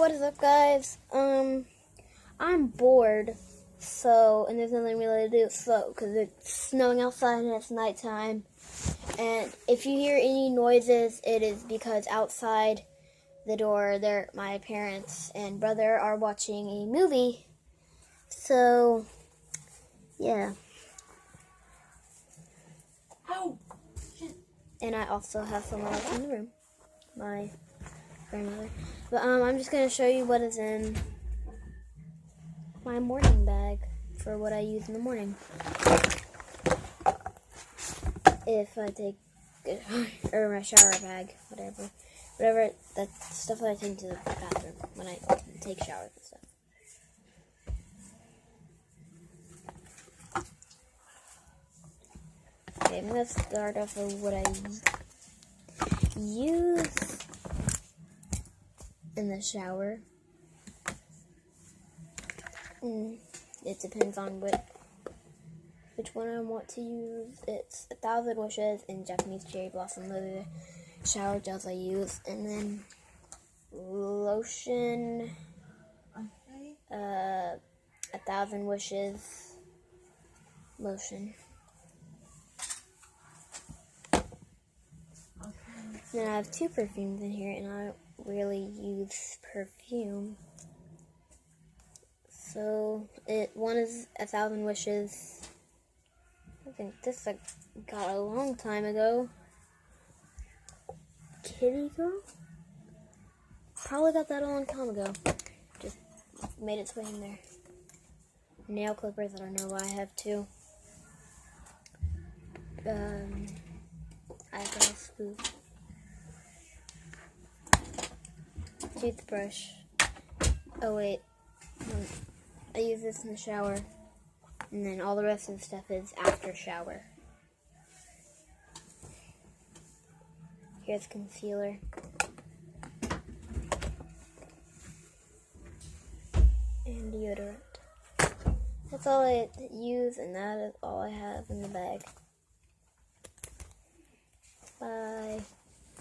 what is up, guys? I'm bored, and there's nothing really to do, because it's snowing outside and it's nighttime. And if you hear any noises, it is because outside the door, my parents and brother are watching a movie. So, yeah. Oh, shit. And I also have someone else in the room, my grandmother. But I'm just gonna show you what is in my morning bag for what I use in the morning. If I take, or my shower bag, whatever that stuff that I take to the bathroom when I take showers and stuff. Okay, I'm gonna start off with what I use in the shower. It depends on which one I want to use. It's 1,000 Wishes and Japanese Cherry Blossom. Those are the shower gels I use. And then lotion, 1,000 Wishes lotion. Then I have 2 perfumes in here, and I don't really use perfume. So one is 1,000 Wishes. I think this I got a long time ago. Kitty Girl? Probably got that a long time ago. Just made its way in there. Nail clippers, I don't know why I have 2. Eyebrow spoof. Toothbrush. Oh wait. I use this in the shower. And then all the rest of the stuff is after shower. Here's concealer. And deodorant. That's all I use, and that is all I have in the bag. Bye.